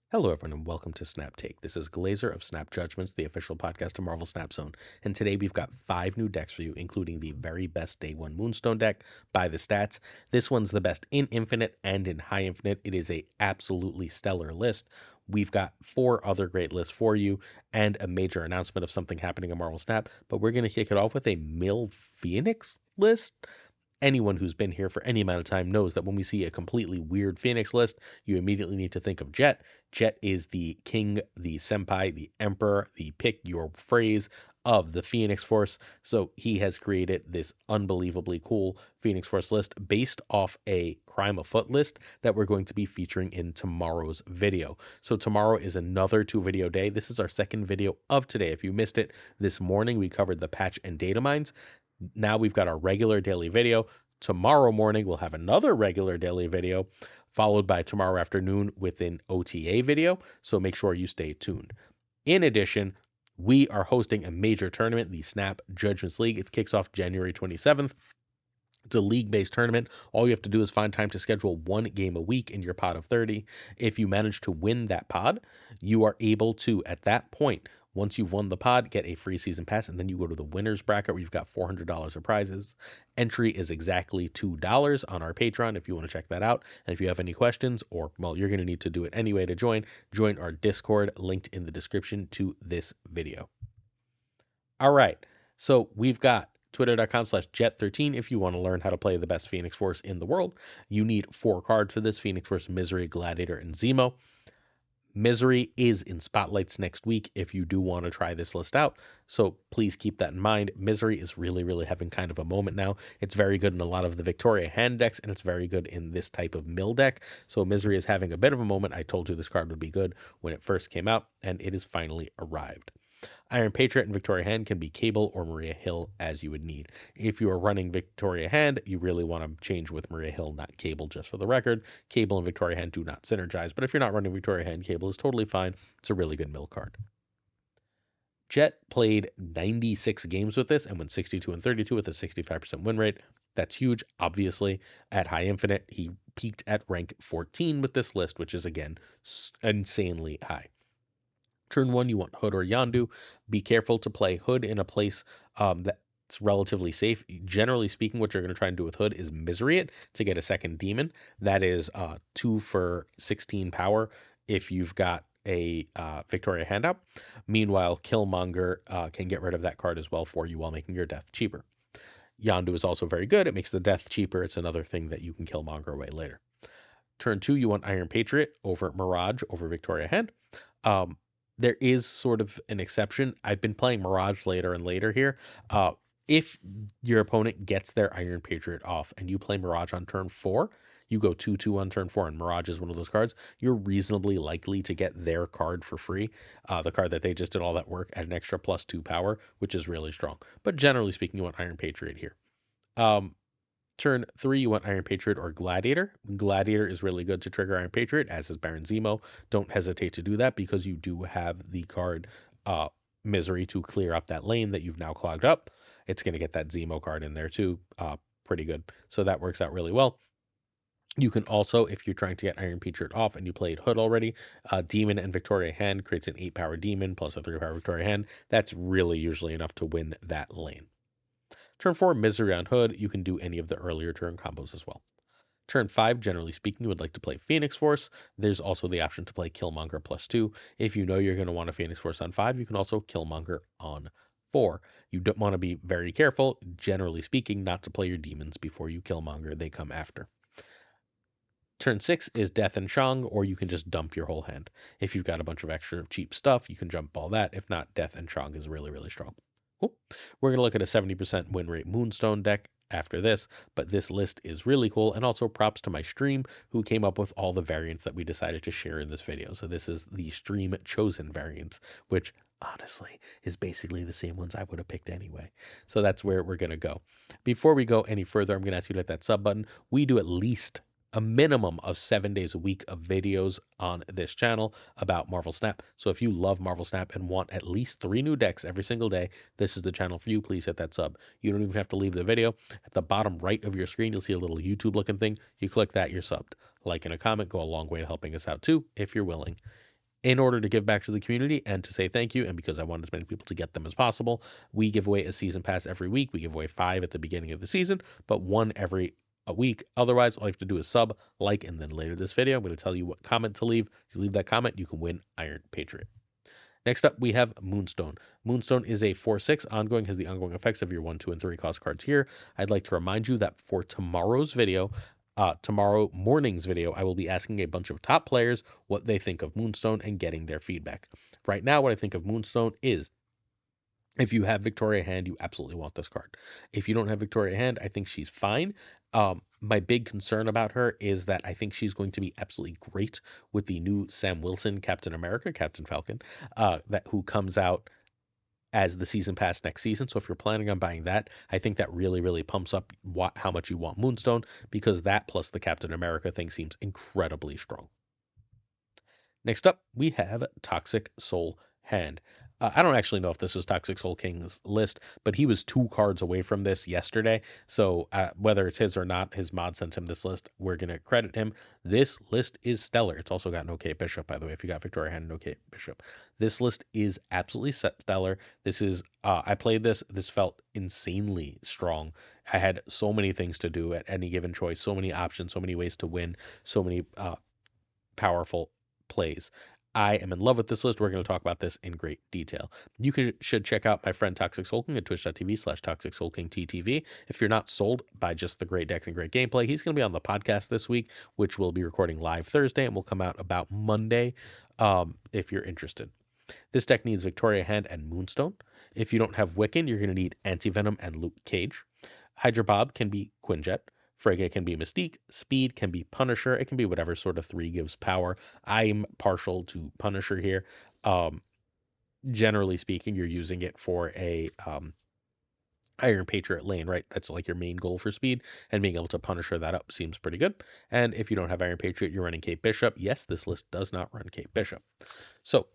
Hello, everyone, and welcome to Snap Take. This is Glazer of Snap Judgments, the official podcast of Marvel Snap Zone. And today we've got 5 new decks for you, including the very best Day 1 Moonstone deck by the stats. This one's the best in Infinite and in High Infinite. It is a absolutely stellar list. We've got 4 other great lists for you and a major announcement of something happening in Marvel Snap. But we're going to kick it off with a Mill Phoenix list. Anyone who's been here for any amount of time knows that when we see a completely weird Phoenix list, you immediately need to think of Jet. Jet is the king, the senpai, the emperor, the pick your phrase of the Phoenix Force. So he has created this unbelievably cool Phoenix Force list based off a Crime Afoot list that we're going to be featuring in tomorrow's video. So tomorrow is another 2-video day. This is our second video of today. If you missed it, this morning we covered the patch and data mines. Now we've got our regular daily video. Tomorrow morning, we'll have another regular daily video, followed by tomorrow afternoon with an OTA video. So make sure you stay tuned. In addition, we are hosting a major tournament, the Snap Judgments League. It kicks off January 27th. It's a league-based tournament. All you have to do is find time to schedule 1 game a week in your pod of 30. If you manage to win that pod, you are able to, at that point, once you've won the pod, get a free season pass, and then you go to the winners bracket where you've got $400 of prizes. Entry is exactly $2 on our Patreon if you want to check that out. And if you have any questions, or, well, you're going to need to do it anyway to join our Discord linked in the description to this video. All right, so we've got twitter.com/jet13 if you want to learn how to play the best Phoenix Force in the world. You need 4 cards for this: Phoenix Force, Misery, Gladiator, and Zemo. Misery is in spotlights next week if you do want to try this list out. So please keep that in mind. Misery is really having kind of a moment now. It's very good in a lot of the Victoria hand decks, and it's very good in this type of mill deck. So Misery is having a bit of a moment. I told you this card would be good when it first came out, and it has finally arrived. Iron Patriot and Victoria Hand can be Cable or Maria Hill as you would need. If you are running Victoria Hand, you really want to change with Maria Hill, not Cable, just for the record. Cable and Victoria Hand do not synergize, but if you're not running Victoria Hand, Cable is totally fine. It's a really good mill card. Jet played 96 games with this and went 62-32 with a 65% win rate. That's huge, obviously. At High Infinite, he peaked at rank 14 with this list, which is, again, insanely high. Turn 1, you want Hood or Yondu. Be careful to play Hood in a place that's relatively safe. Generally speaking, what you're going to try and do with Hood is Misery it to get a second demon. That is 2 for 16 power if you've got a Victoria handout. Meanwhile, Killmonger can get rid of that card as well for you while making your death cheaper. Yondu is also very good. It makes the death cheaper. It's another thing that you can Killmonger away later. Turn 2, you want Iron Patriot over Mirage over Victoria Hand. There is sort of an exception. I've been playing Mirage later and later here. If your opponent gets their Iron Patriot off and you play Mirage on turn 4, you go 2-2 on turn 4, and Mirage is one of those cards, you're reasonably likely to get their card for free. The card that they just did all that work at an extra +2 power, which is really strong. But generally speaking, you want Iron Patriot here. Turn 3, you want Iron Patriot or Gladiator. Gladiator is really good to trigger Iron Patriot, as is Baron Zemo. Don't hesitate to do that because you do have the card Misery to clear up that lane that you've now clogged up. It's going to get that Zemo card in there too. Pretty good. So that works out really well. You can also, if you're trying to get Iron Patriot off and you played Hood already, Demon and Victoria Hand creates an 8-power Demon plus a 3-power Victoria Hand. That's really usually enough to win that lane. Turn 4, Misery on Hood. You can do any of the earlier turn combos as well. Turn 5, generally speaking, you would like to play Phoenix Force. There's also the option to play Killmonger +2. If you know you're going to want a Phoenix Force on 5, you can also Killmonger on 4. You don't want to be very careful, generally speaking, not to play your demons before you Killmonger. They come after. Turn 6 is Death and Shang, or you can just dump your whole hand. If you've got a bunch of extra cheap stuff, you can jump all that. If not, Death and Shang is really strong. Cool. We're going to look at a 70% win rate Moonstone deck after this, but this list is really cool, and also props to my stream who came up with all the variants that we decided to share in this video. So this is the stream chosen variants, which honestly is basically the same ones I would have picked anyway. So that's where we're going to go. Before we go any further, I'm going to ask you to hit that sub button. We do at least a minimum of 7 days a week of videos on this channel about Marvel Snap. So if you love Marvel Snap and want at least 3 new decks every single day, this is the channel for you. Please hit that sub. You don't even have to leave the video. At the bottom right of your screen, you'll see a little YouTube looking thing. You click that, you're subbed. Like and a comment go a long way to helping us out too, if you're willing. In order to give back to the community and to say thank you, and because I want as many people to get them as possible, we give away a season pass every week. We give away 5 at the beginning of the season, but 1 every a week. Otherwise, all you have to do is sub, like, and then later this video, I'm going to tell you what comment to leave. If you leave that comment, you can win Iron Patriot. Next up, we have Moonstone. Moonstone is a 4/6 ongoing, has the ongoing effects of your 1, 2, and 3 cost cards here. I'd like to remind you that for tomorrow's video, tomorrow morning's video, I will be asking a bunch of top players what they think of Moonstone and getting their feedback. Right now, what I think of Moonstone is, if you have Victoria Hand, you absolutely want this card. If you don't have Victoria Hand, I think she's fine. My big concern about her is that I think she's going to be absolutely great with the new Sam Wilson Captain America, Captain Falcon, who comes out as the season pass next season. So if you're planning on buying that, I think that really, really pumps up how much you want Moonstone, because that plus the Captain America thing seems incredibly strong. Next up, we have Toxic Soul Hand. I don't actually know if this was Toxic Soul King's list, but he was 2 cards away from this yesterday. So whether it's his or not, his mod sent him this list. We're going to credit him. This list is stellar. It's also got no Kate Bishop, by the way, if you got Victoria Hand and no Kate Bishop. This list is absolutely stellar. This is, I played this. This felt insanely strong. I had so many things to do at any given choice, so many options, so many ways to win, so many powerful plays. I am in love with this list. We're going to talk about this in great detail. You should check out my friend Toxic Soul King at twitch.tv/Toxic Soul King TTV. If you're not sold by just the great decks and great gameplay, he's going to be on the podcast this week, which we'll be recording live Thursday and will come out about Monday if you're interested. This deck needs Victoria Hand and Moonstone. If you don't have Wiccan, you're going to need Anti-Venom and Luke Cage. Hydra Bob can be Quinjet. Frege can be Mystique. Speed can be Punisher. It can be whatever sort of 3 gives power. I'm partial to Punisher here. Generally speaking, you're using it for a Iron Patriot lane, right? That's like your main goal for speed, and being able to Punisher that up seems pretty good. And if you don't have Iron Patriot, you're running Kate Bishop. Yes, this list does not run Kate Bishop. So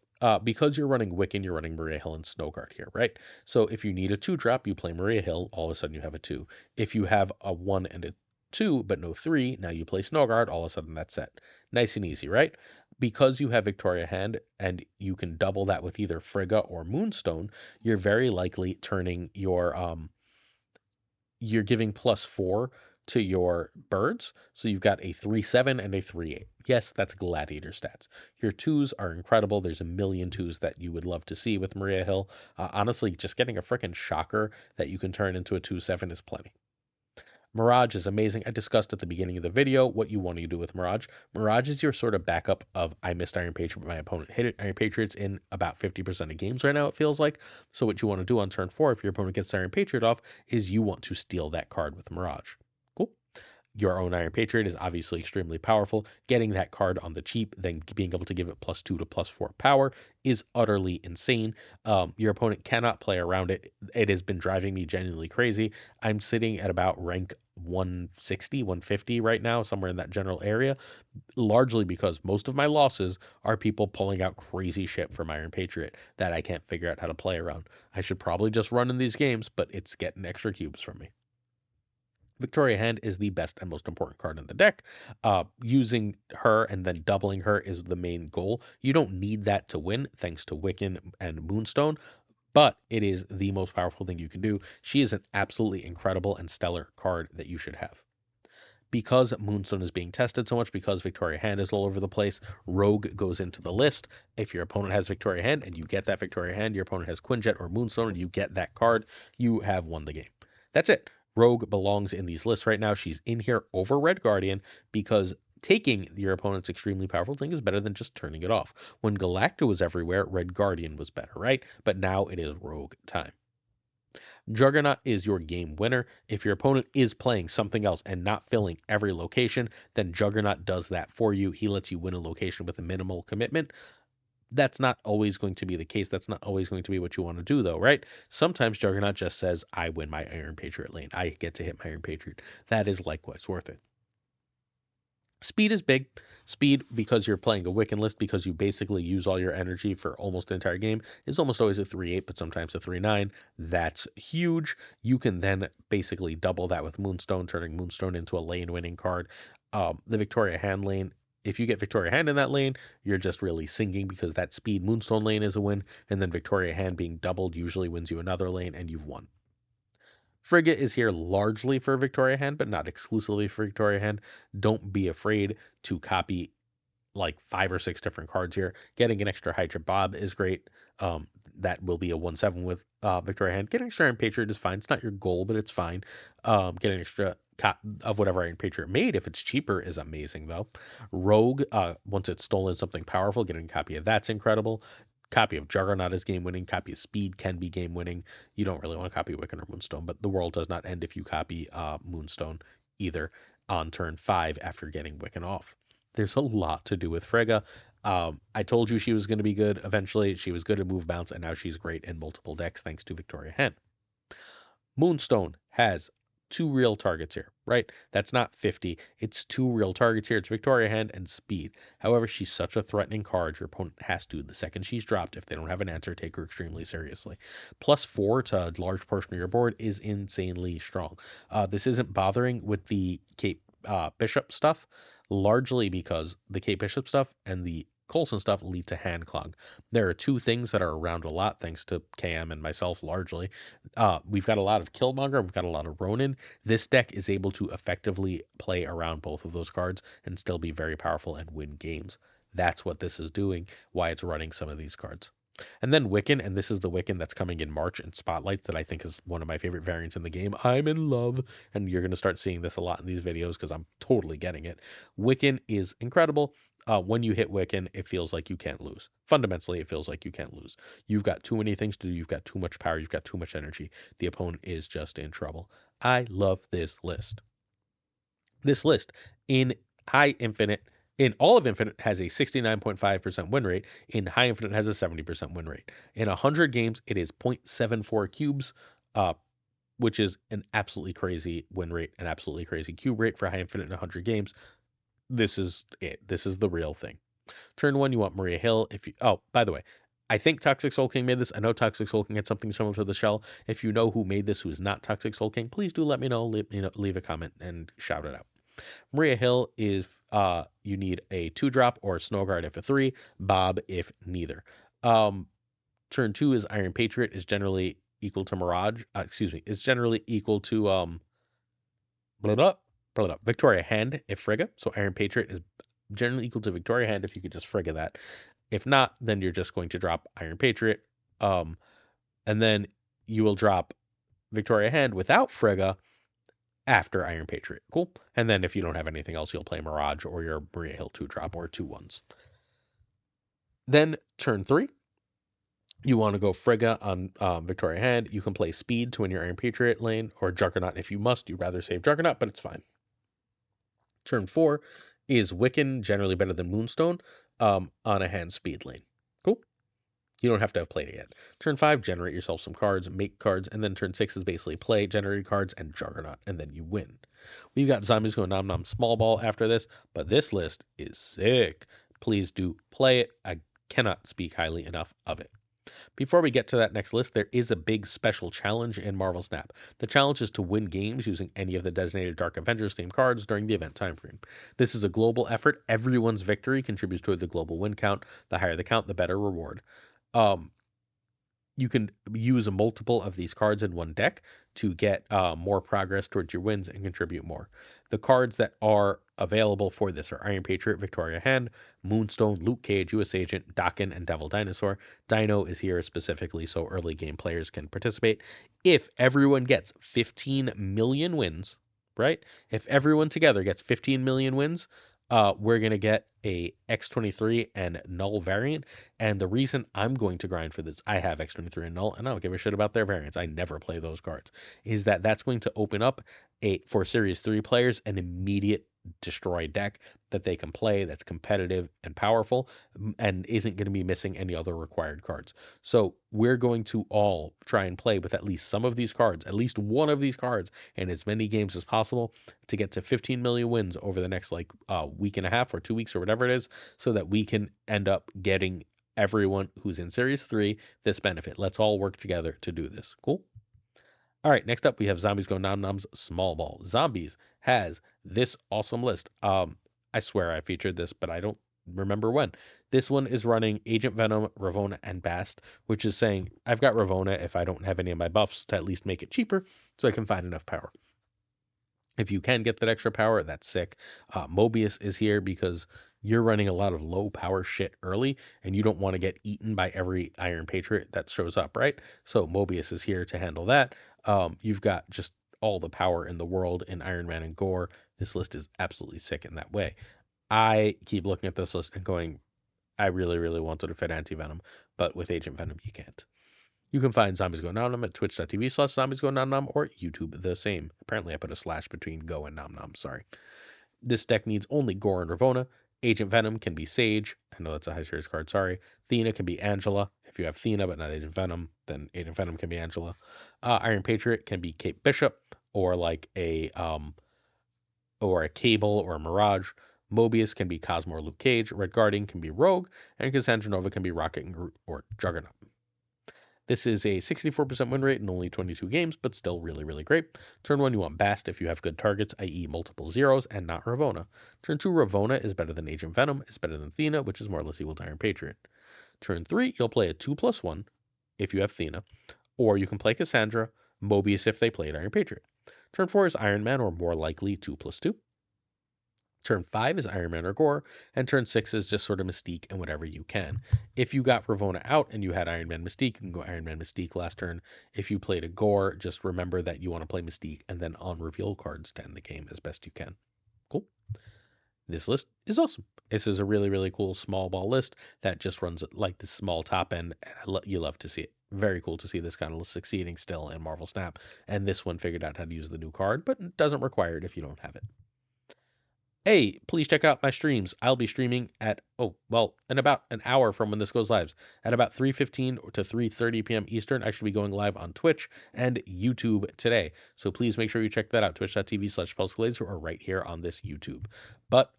because you're running Wiccan, you're running Maria Hill and Snowguard here, right? So if you need a 2-drop, you play Maria Hill. All of a sudden you have a 2. If you have a 1 and a 2, but no 3, now you play Snowguard. All of a sudden that's set. Nice and easy, right? Because you have Victoria Hand and you can double that with either Frigga or Moonstone, you're very likely turning your you're giving +4 to your birds. So you've got a 3/7 and a 3/8. Yes, that's gladiator stats. Your 2s are incredible. There's a million 2s that you would love to see with Maria Hill. Honestly, just getting a freaking shocker that you can turn into a 2/7 is plenty. Mirage is amazing. I discussed at the beginning of the video what you want to do with Mirage. Mirage is your sort of backup of I missed Iron Patriot, but my opponent hit it. Iron Patriot's in about 50% of games right now, it feels like. So what you want to do on turn 4, if your opponent gets Iron Patriot off, is you want to steal that card with Mirage. Cool. Your own Iron Patriot is obviously extremely powerful. Getting that card on the cheap, then being able to give it +2 to +4 power is utterly insane. Your opponent cannot play around it. It has been driving me genuinely crazy. I'm sitting at about rank 160, 150 right now, somewhere in that general area, largely because most of my losses are people pulling out crazy shit from Iron Patriot that I can't figure out how to play around. I should probably just run in these games, but it's getting extra cubes from me. Victoria Hand is the best and most important card in the deck. Using her and then doubling her is the main goal. You don't need that to win, thanks to Wiccan and Moonstone, but it is the most powerful thing you can do. She is an absolutely incredible and stellar card that you should have. Because Moonstone is being tested so much, because Victoria Hand is all over the place, Rogue goes into the list. If your opponent has Victoria Hand and you get that Victoria Hand, your opponent has Quinjet or Moonstone and you get that card, you have won the game. That's it. Rogue belongs in these lists right now. She's in here over Red Guardian because taking your opponent's extremely powerful thing is better than just turning it off. When Galacta was everywhere, Red Guardian was better, right? But now it is Rogue time. Juggernaut is your game winner. If your opponent is playing something else and not filling every location, then Juggernaut does that for you. He lets you win a location with a minimal commitment. That's not always going to be the case. That's not always going to be what you want to do, though, right? Sometimes Juggernaut just says, I win my Iron Patriot lane. I get to hit my Iron Patriot. That is likewise worth it. Speed is big. Speed, because you're playing a Wiccan list, because you basically use all your energy for almost the entire game, is almost always a 3/8, but sometimes a 3/9. That's huge. You can then basically double that with Moonstone, turning Moonstone into a lane-winning card. The Victoria Hand lane if you get Victoria Hand in that lane, you're just really sinking because that speed Moonstone lane is a win, and then Victoria Hand being doubled usually wins you another lane, and you've won. Frigga is here largely for Victoria Hand, but not exclusively for Victoria Hand. Don't be afraid to copy like 5 or 6 different cards here. Getting an extra Hydra Bob is great. That will be a 1/7 with Victoria Hand. Getting extra Iron Patriot is fine. It's not your goal, but it's fine. Getting extra of whatever Iron Patriot made, if it's cheaper, is amazing though. Rogue, once it's stolen something powerful, getting a copy of that's incredible. Copy of Juggernaut is game winning. Copy of Speed can be game winning. You don't really want to copy Wiccan or Moonstone, but the world does not end if you copy Moonstone either on turn 5 after getting Wiccan off. There's a lot to do with Frigga. I told you she was going to be good eventually. She was good at move bounce, and now she's great in multiple decks thanks to Victoria Hen. Moonstone has 2 real targets here, right? That's not 50. It's 2 real targets here. It's Victoria Hand and Speed. However, she's such a threatening card, your opponent has to, the second she's dropped, if they don't have an answer, take her extremely seriously. +4 to a large portion of your board is insanely strong. This isn't bothering with the Cape Bishop stuff, largely because the Cape Bishop stuff and the Coulson stuff lead to hand clog. There are 2 things that are around a lot, thanks to KM and myself largely. We've got a lot of Killmonger, we've got a lot of Ronin. This deck is able to effectively play around both of those cards and still be very powerful and win games. That's what this is doing, why it's running some of these cards. And then Wiccan, and this is the Wiccan that's coming in March in Spotlight that I think is one of my favorite variants in the game. I'm in love, and you're going to start seeing this a lot in these videos because I'm totally getting it. Wiccan is incredible. When you hit Wiccan, it feels like you can't lose. Fundamentally, it feels like you can't lose. You've got too many things to do. You've got too much power. You've got too much energy. The opponent is just in trouble. I love this list. This list in High Infinite, in all of Infinite, has a 69.5% win rate. In High Infinite, has a 70% win rate. In 100 games, it is 0.74 cubes, which is an absolutely crazy win rate, an absolutely crazy cube rate for High Infinite in 100 games. This is it. This is the real thing. Turn 1, you want Maria Hill. Oh, by the way, I think Toxic Soul King made this. I know Toxic Soul King had something similar to the shell. If you know who made this, who is not Toxic Soul King, please do let me know. Leave a comment and shout it out. Maria Hill is you need a 2-drop or Snowguard if a 3, Bob if neither. Turn 2 is Iron Patriot, is generally equal to Mirage. Is generally equal to Victoria Hand if Frigga. So Iron Patriot is generally equal to Victoria Hand if you could just Frigga that. If not, then you're just going to drop Iron Patriot. And then you will drop Victoria Hand without Frigga after Iron Patriot. Cool. And then if you don't have anything else, you'll play Mirage or your Maria Hill 2-drop or 2 1s. Then turn 3, you want to go Frigga on Victoria Hand. You can play Speed to win your Iron Patriot lane, or Juggernaut if you must. You'd rather save Juggernaut, but it's fine. Turn 4 is Wiccan, generally better than Moonstone, on a hand speed lane. Cool. You don't have to have played it yet. Turn 5, generate yourself some cards, make cards, and then turn 6 is basically play, generated cards, and Juggernaut, and then you win. We've got Zombies Go Nom Nom Small Ball after this, but this list is sick. Please do play it. I cannot speak highly enough of it. Before we get to that next list, there is a big special challenge in Marvel Snap. The challenge is to win games using any of the designated Dark Avengers themed cards during the event timeframe. This is a global effort. Everyone's victory contributes toward the global win count. The higher the count, the better reward. You can use a multiple of these cards in one deck to get more progress towards your wins and contribute more. The cards that are available for this are Iron Patriot, Victoria Hand, Moonstone, Luke Cage, US Agent, Dakin, and Devil Dinosaur. Dino is here specifically so early game players can participate. If everyone gets 15 million wins, right? If everyone together gets 15 million wins, we're going to get a X23 and Null variant. And the reason I'm going to grind for this, I have X23 and Null, and I don't give a shit about their variants. I never play those cards. Is that that's going to open up for Series 3 players an immediate destroy deck that they can play that's competitive and powerful and isn't going to be missing any other required cards. So we're going to all try and play with at least some of these cards, at least one of these cards, in as many games as possible to get to 15 million wins over the next week and a half or 2 weeks or whatever it is, so that we can end up getting everyone who's in Series 3 this benefit. Let's all work together to do this. Cool? All right, next up we have Zombies Go Nom Nom's Small Ball. Zombies has this awesome list. I swear I featured this, but I don't remember when. This one is running Agent Venom, Ravonna, and Bast, which is saying I've got Ravonna if I don't have any of my buffs to at least make it cheaper so I can find enough power. If you can get that extra power, that's sick. Mobius is here because you're running a lot of low power shit early and you don't want to get eaten by every Iron Patriot that shows up, right? So Mobius is here to handle that. You've got just all the power in the world in Iron Man and Gore. This list is absolutely sick in that way. I keep looking at this list and going, I really, really wanted to fit Anti-Venom, but with Agent Venom, you can't. You can find Zombies Go Nom Nom at twitch.tv/Zombies Go Nom Nom or YouTube the same. Apparently, I put a slash between Go and Nom Nom. Sorry. This deck needs only Gore and Ravonna. Agent Venom can be Sage. I know that's a high series card. Sorry. Thena can be Angela. If you have Thena but not Agent Venom, then Agent Venom can be Angela. Iron Patriot can be Kate Bishop or like a Cable or a Mirage. Mobius can be Cosmo or Luke Cage. Red Guardian can be Rogue, and Cassandra Nova can be Rocket and Groot or Juggernaut. This is a 64% win rate in only 22 games, but still really, really great. Turn 1, you want Bast if you have good targets, i.e. multiple zeros, and not Ravonna. Turn 2, Ravonna is better than Agent Venom, is better than Thena, which is more or less equal to Iron Patriot. Turn 3, you'll play a 2+1 if you have Thena, or you can play Cassandra, Mobius if they played Iron Patriot. Turn 4 is Iron Man, or more likely 2+2. Turn 5 is Iron Man or Gore, and turn 6 is just sort of Mystique and whatever you can. If you got Ravonna out and you had Iron Man Mystique, you can go Iron Man Mystique last turn. If you played a Gore, just remember that you want to play Mystique and then on reveal cards to end the game as best you can. Cool. This list is awesome. This is a really, really cool small ball list that just runs like this small top end, and you love to see it. Very cool to see this kind of list succeeding still in Marvel Snap, and this one figured out how to use the new card, but it doesn't require it if you don't have it. Hey, please check out my streams. I'll be streaming in about an hour from when this goes live. At about 3:15 to 3:30 p.m. Eastern, I should be going live on Twitch and YouTube today. So please make sure you check that out, twitch.tv/PulseGlazer or right here on this YouTube. But,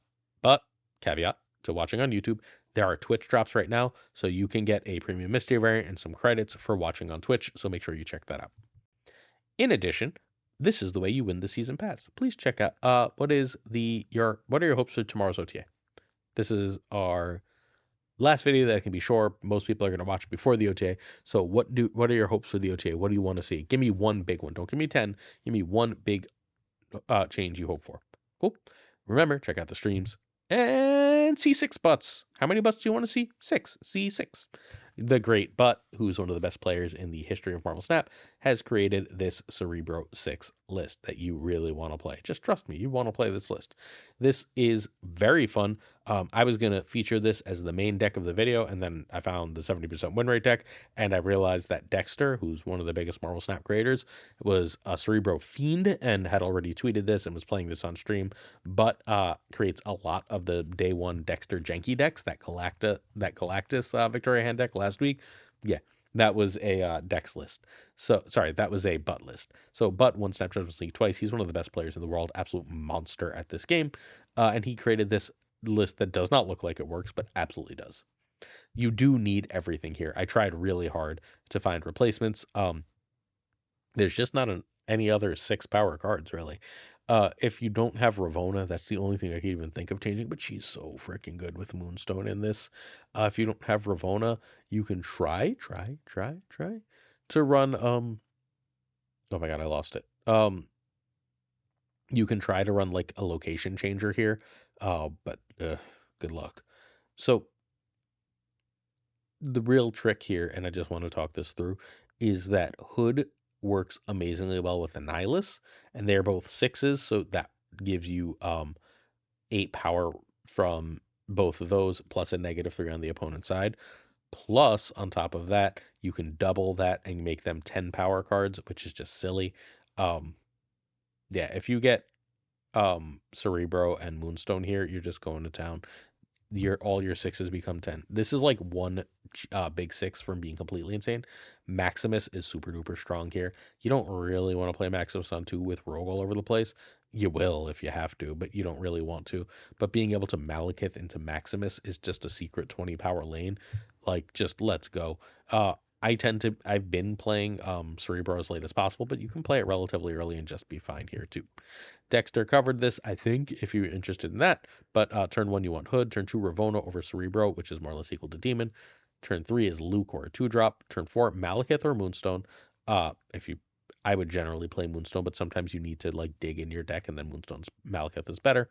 caveat to watching on YouTube, there are Twitch drops right now, so you can get a premium mystery variant and some credits for watching on Twitch, so make sure you check that out. In addition, this is the way you win the season pass. Please check out what are your hopes for tomorrow's OTA? This is our last video that I can be sure most people are going to watch before the OTA. So what are your hopes for the OTA? What do you want to see? Give me one big one. Don't give me 10. Give me one big change you hope for. Cool. Remember, check out the streams and see 6 butts. How many butts do you want to see? 6. See 6. The great Butt, who's one of the best players in the history of Marvel Snap, has created this Cerebro 6 list that you really want to play. Just trust me, you want to play this list. This is very fun. I was going to feature this as the main deck of the video, and then I found the 70% win rate deck, and I realized that Dexter, who's one of the biggest Marvel Snap creators, was a Cerebro fiend and had already tweeted this and was playing this on stream, but creates a lot of the day one Dexter Janky decks, that Galactus Victoria hand deck last week. Yeah, that was a Dex list. So, sorry, that was a Butt list. So, Butt won Snap Champions League twice. He's one of the best players in the world, absolute monster at this game. And he created this list that does not look like it works, but absolutely does. You do need everything here. I tried really hard to find replacements. There's just not any other 6 power cards, really. If you don't have Ravonna, that's the only thing I can even think of changing, but she's so freaking good with Moonstone in this. If you don't have Ravonna, you can try to run, oh my god, I lost it. You can try to run like a location changer here, but good luck. So, the real trick here, and I just want to talk this through, is that Hood works amazingly well with the Nihilus, and they're both 6s, so that gives you 8 power from both of those, plus a -3 on the opponent's side. Plus, on top of that, you can double that and make them 10 power cards, which is just silly. Yeah, if you get Cerebro and Moonstone here, you're just going to town. All your 6s become 10. This is like one big 6 from being completely insane. Maximus is super duper strong here. You don't really want to play Maximus on 2 with Rogue all over the place. You will if you have to, but you don't really want to. But being able to Malekith into Maximus is just a secret 20 power lane. Like, just let's go. I've been playing Cerebro as late as possible, but you can play it relatively early and just be fine here too. Dexter covered this, I think, if you're interested in that. But turn 1, you want Hood. Turn 2, Ravona over Cerebro, which is more or less equal to Demon. Turn 3 is Luke or a 2-drop. Turn 4, Malekith or Moonstone. If you, I would generally play Moonstone, but sometimes you need to like dig in your deck, and then Moonstone's Malekith is better.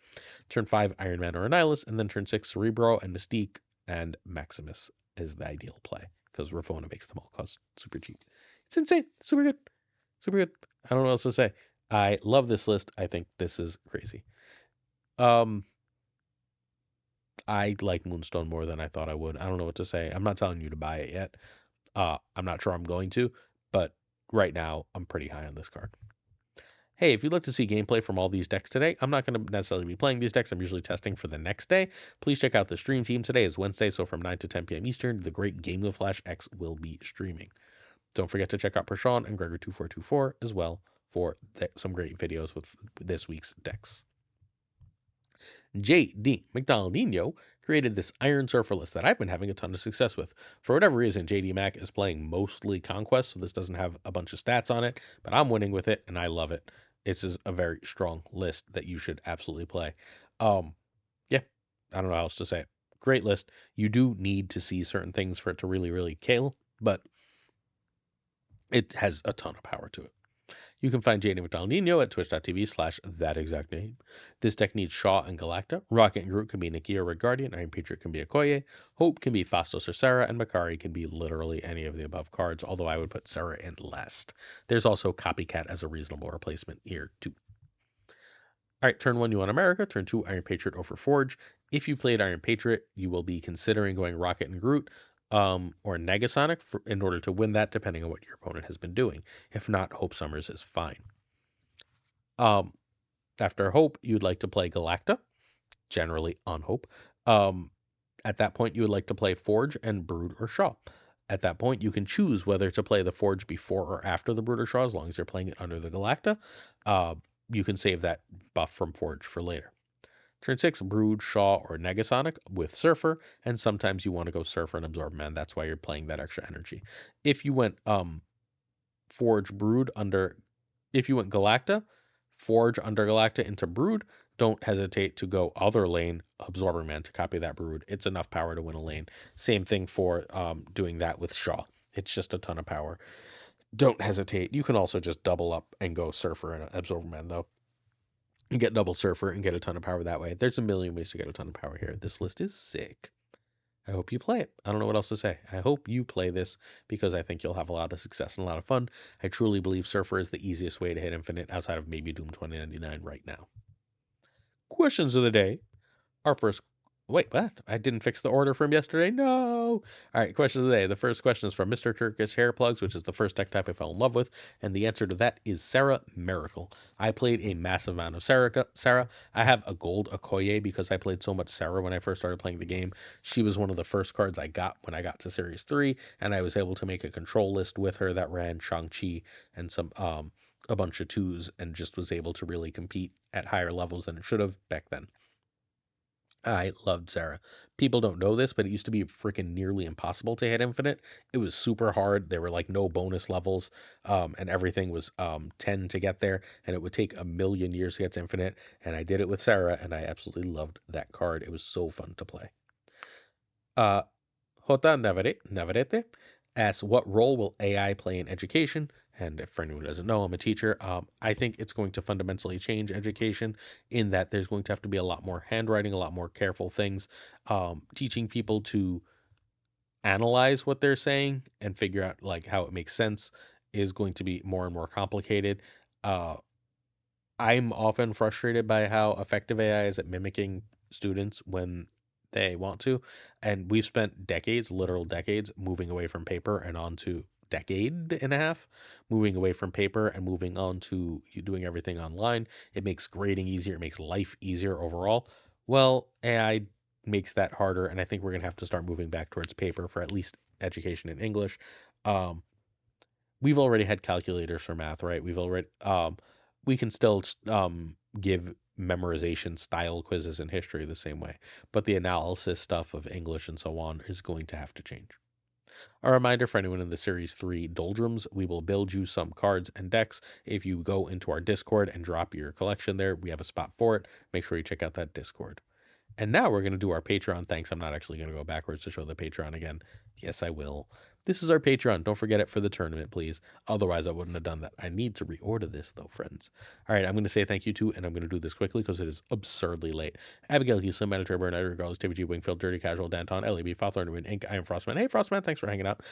Turn 5, Iron Man or Annihilus, and then turn 6, Cerebro and Mystique and Maximus is the ideal play because Ravona makes them all cost super cheap. It's insane. Super good. Super good. I don't know what else to say. I love this list. I think this is crazy. I like Moonstone more than I thought I would. I don't know what to say. I'm not telling you to buy it yet. I'm not sure I'm going to, but right now I'm pretty high on this card. Hey, if you'd like to see gameplay from all these decks today, I'm not going to necessarily be playing these decks. I'm usually testing for the next day. Please check out the stream team. Today is Wednesday, so from 9 to 10 p.m. Eastern, the great GamingwithFlashX will be streaming. Don't forget to check out Prashaun and Gregor2424 as well for some great videos with this week's decks. J.D. McDonaldinho created this Iron Surfer list that I've been having a ton of success with. For whatever reason, J.D. Mac is playing mostly Conquest, so this doesn't have a bunch of stats on it, but I'm winning with it, and I love it. This is a very strong list that you should absolutely play. Yeah, I don't know how else to say it. Great list. You do need to see certain things for it to really, really kill, but it has a ton of power to it. You can find JD McDonaldinho at twitch.tv/that exact name. This deck needs Shaw and Galacta. Rocket and Groot can be Nakia or Red Guardian. Iron Patriot can be Okoye. Hope can be Phastos or Sarah. And Makari can be literally any of the above cards, although I would put Sarah in last. There's also Copycat as a reasonable replacement here, too. All right, turn 1, you want America. Turn 2, Iron Patriot over Forge. If you played Iron Patriot, you will be considering going Rocket and Groot or Negasonic in order to win that, depending on what your opponent has been doing. If not, Hope Summers is fine. After Hope, you'd like to play Galacta, generally on Hope. At that point, you would like to play Forge and Brood or Shaw. At that point, you can choose whether to play the Forge before or after the Brood or Shaw, as long as you're playing it under the Galacta. You can save that buff from Forge for later. Turn 6, Brood, Shaw, or Negasonic with Surfer, and sometimes you want to go Surfer and Absorb Man. That's why you're playing that extra energy. If you went Forge, Brood if you went Galacta, Forge under Galacta into Brood, don't hesitate to go other lane, Absorber Man, to copy that Brood. It's enough power to win a lane. Same thing for doing that with Shaw. It's just a ton of power. Don't hesitate. You can also just double up and go Surfer and Absorber Man, though. You get double Surfer and get a ton of power that way. There's a million ways to get a ton of power here. This list is sick. I hope you play it. I don't know what else to say. I hope you play this because I think you'll have a lot of success and a lot of fun. I truly believe Surfer is the easiest way to hit Infinite outside of maybe Doom 2099 right now. Questions of the day. Our first... Wait, what? I didn't fix the order from yesterday? No! All right, questions of the day. The first question is from Mr. Turkish Hair Plugs, which is the first deck type I fell in love with, and the answer to that is Sarah Miracle. I played a massive amount of Sarah. I have a gold Okoye because I played so much Sarah when I first started playing the game. She was one of the first cards I got when I got to Series 3, and I was able to make a control list with her that ran Shang-Chi and some a bunch of 2s, and just was able to really compete at higher levels than it should have back then. I loved Sarah. People don't know this, but it used to be freaking nearly impossible to hit Infinite. It was super hard. There were like no bonus levels, and everything was 10 to get there, and it would take a million years to get to Infinite. And I did it with Sarah, and I absolutely loved that card. It was so fun to play. Jota Navarrete asks, what role will AI play in education? And for anyone who doesn't know, I'm a teacher. I think it's going to fundamentally change education in that there's going to have to be a lot more handwriting, a lot more careful things, teaching people to analyze what they're saying and figure out like how it makes sense is going to be more and more complicated. I'm often frustrated by how effective AI is at mimicking students when they want to. And we've spent decades, literal decades, moving away from paper and onto decade and a half, moving away from paper and moving on to you doing everything online. It makes grading easier. It makes life easier overall. Well, AI makes that harder. And I think we're going to have to start moving back towards paper for at least education in English. We've already had calculators for math, right? We can still give memorization style quizzes in history the same way, but the analysis stuff of English and so on is going to have to change. A reminder for anyone in the Series 3 doldrums, we will build you some cards and decks. If you go into our Discord and drop your collection there, we have a spot for it. Make sure you check out that Discord. And now we're going to do our Patreon thanks. I'm not actually going to go backwards to show the Patreon again. Yes, I will. This is our Patreon. Don't forget it for the tournament, please. Otherwise, I wouldn't have done that. I need to reorder this, though, friends. All right, I'm going to say thank you to, and I'm going to do this quickly because it is absurdly late. Abigail, Heaslin, Manager, Bernard, Regardless, David G. Wingfield, Dirty Casual, Danton, LAB, FaThorNewman, Inc., I am Frostman. Hey, Frostman, thanks for hanging out.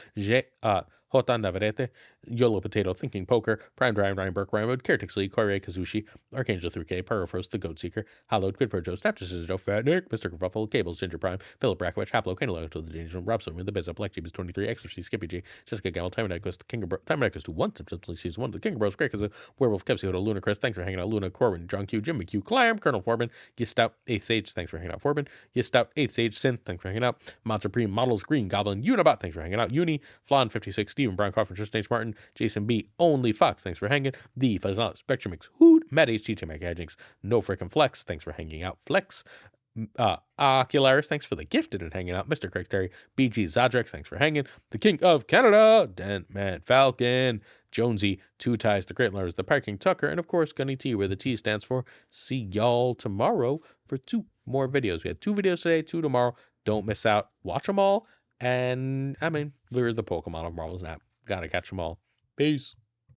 Hotan Navarrete, Yolo Potato, Thinking Poker, Prime Drive, Ryan Burke, Ryan Wood, Kertix Lee, Corey Kazushi, Archangel 3K, Parafrost, The Goat Seeker, Hallowed, Quid Pro Joe, Snapchat Joe, Fat Nick, Mr. Kerfuffle, Cables, Ginger Prime, Philip Brackwich, Haplo, Canelo, to the Danger Room, Rob Silverman, The Biz Up, Black Jeebus 23, Extra Skippy G, Jessica Gamble, Time and Quest, King of Bros, Time and Quest to 1, Simply Season 1, The King of Bros, Greg, Werewolf, Kevsy, Hoda, Luna, Chris, thanks for hanging out, Luna, Corwin, John Q, Jim McHugh, Clam, Colonel Forbin, Gistout, 8th Sage, thanks for hanging out, Forbin, Gistout, 8th Sage, Synth, thanks for hanging out, Mod Supreme, Models, Green Goblin, Unibot, thanks for hanging out, Uni, Flan 56, Stephen, Brian Coffin, Tristan H. Martin, Jason B, Only Fox, thanks for hanging, The Fuzz Spectrum Mix, Hood, Matt HT, Mac Gadgings, No Frickin' Flex, thanks for hanging out, Flex, Ocularis, thanks for the gifted and hanging out. Mr. Craig Terry, BG Zadrex, thanks for hanging. The King of Canada, Dent Man Falcon, Jonesy, Two Ties, the Great Letters, the Parking Tuccrr, and of course Gunny T, where the T stands for. See y'all tomorrow for 2 more videos. We had 2 videos today, 2 tomorrow. Don't miss out. Watch them all. And I mean, lure the Pokemon of Marvel Snap. Gotta catch them all. Peace.